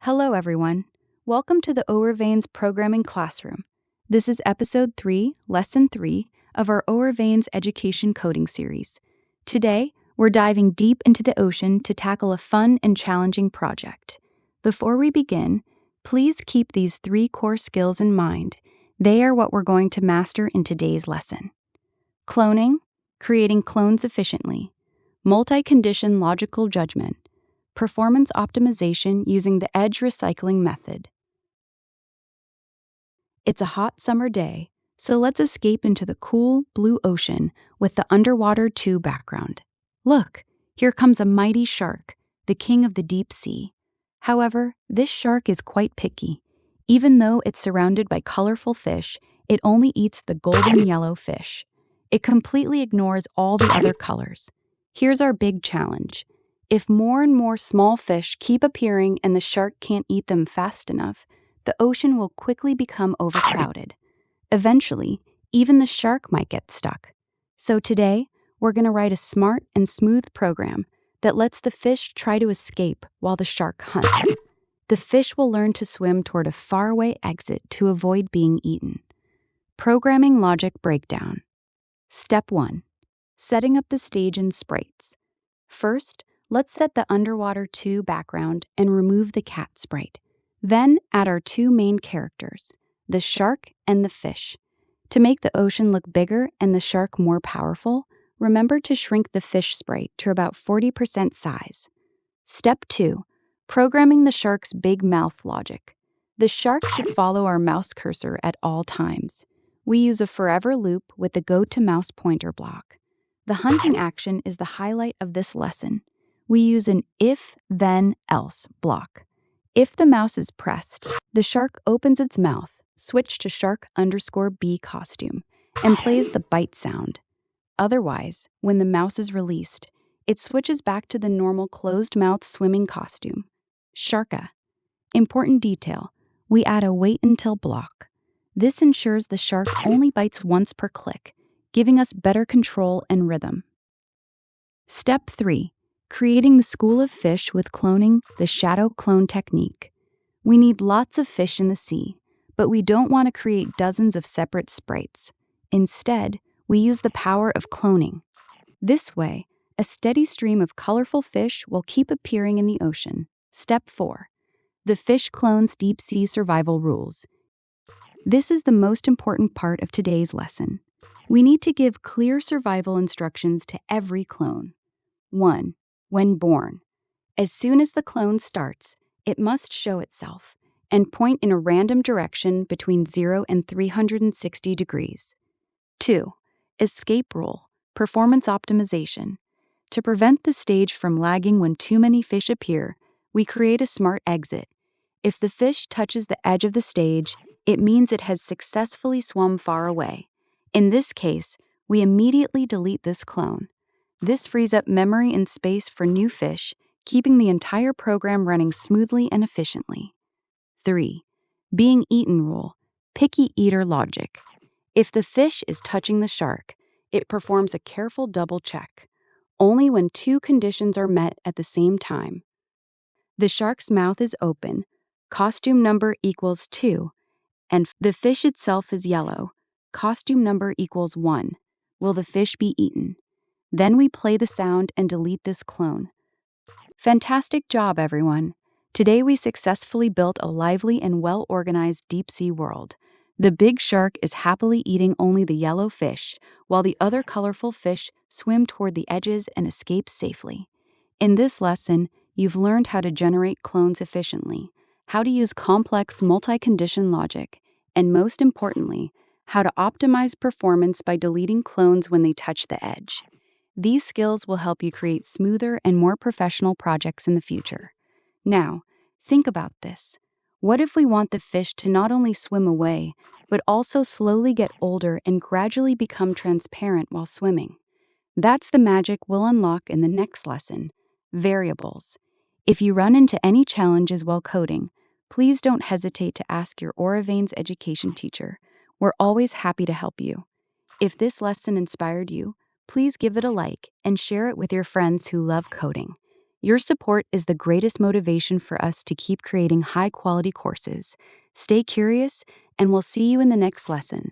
Hello, everyone. Welcome to the OREVEINS Programming Classroom. This is Episode 3, Lesson 3 of our OREVEINS Education Coding series. Today, we're diving deep into the ocean to tackle a fun and challenging project. Before we begin, please keep these 3 core skills in mind. They are what we're going to master in today's lesson. Cloning, creating clones efficiently. Multi-condition logical judgment. Performance optimization using the edge recycling method. It's a hot summer day, so let's escape into the cool blue ocean with the underwater 2 background. Look, here comes a mighty shark, the king of the deep sea. However, this shark is quite picky. Even though it's surrounded by colorful fish, it only eats the golden yellow fish. It completely ignores all the other colors. Here's our big challenge. If more and more small fish keep appearing and the shark can't eat them fast enough, the ocean will quickly become overcrowded. Eventually, even the shark might get stuck. So today, we're going to write a smart and smooth program that lets the fish try to escape while the shark hunts. The fish will learn to swim toward a faraway exit to avoid being eaten. Programming logic breakdown. Step 1. Setting up the stage and sprites. First, let's set the underwater 2 background and remove the cat sprite. Then add our 2 main characters, the shark and the fish. To make the ocean look bigger and the shark more powerful, remember to shrink the fish sprite to about 40% size. Step 2. Programming the shark's big mouth logic. The shark should follow our mouse cursor at all times. We use a forever loop with the go-to-mouse pointer block. The hunting action is the highlight of this lesson. We use an if-then-else block. If the mouse is pressed, the shark opens its mouth, switch to shark_B costume, and plays the bite sound. Otherwise, when the mouse is released, it switches back to the normal closed-mouth swimming costume. Sharka. Important detail, we add a wait until block. This ensures the shark only bites once per click, giving us better control and rhythm. Step 3. Creating the school of fish with cloning, the shadow clone technique. We need lots of fish in the sea, but we don't want to create dozens of separate sprites. Instead, we use the power of cloning. This way, a steady stream of colorful fish will keep appearing in the ocean. Step 4. The fish clone's deep sea survival rules. This is the most important part of today's lesson. We need to give clear survival instructions to every clone. 1. When born. As soon as the clone starts, it must show itself and point in a random direction between 0 and 360 degrees. 2. Escape rule, performance optimization. To prevent the stage from lagging when too many fish appear, we create a smart exit. If the fish touches the edge of the stage, it means it has successfully swum far away. In this case, we immediately delete this clone. This frees up memory and space for new fish, keeping the entire program running smoothly and efficiently. 3. Being eaten rule, picky eater logic. If the fish is touching the shark, it performs a careful double check, only when 2 conditions are met at the same time. The shark's mouth is open, costume number equals 2, and the fish itself is yellow, costume number equals 1. Will the fish be eaten? Then we play the sound and delete this clone. Fantastic job, everyone! Today we successfully built a lively and well-organized deep-sea world. The big shark is happily eating only the yellow fish, while the other colorful fish swim toward the edges and escape safely. In this lesson, you've learned how to generate clones efficiently, how to use complex multi-condition logic, and most importantly, how to optimize performance by deleting clones when they touch the edge. These skills will help you create smoother and more professional projects in the future. Now, think about this. What if we want the fish to not only swim away, but also slowly get older and gradually become transparent while swimming? That's the magic we'll unlock in the next lesson, variables. If you run into any challenges while coding, please don't hesitate to ask your OREVEINS education teacher. We're always happy to help you. If this lesson inspired you, please give it a like and share it with your friends who love coding. Your support is the greatest motivation for us to keep creating high-quality courses. Stay curious, and we'll see you in the next lesson.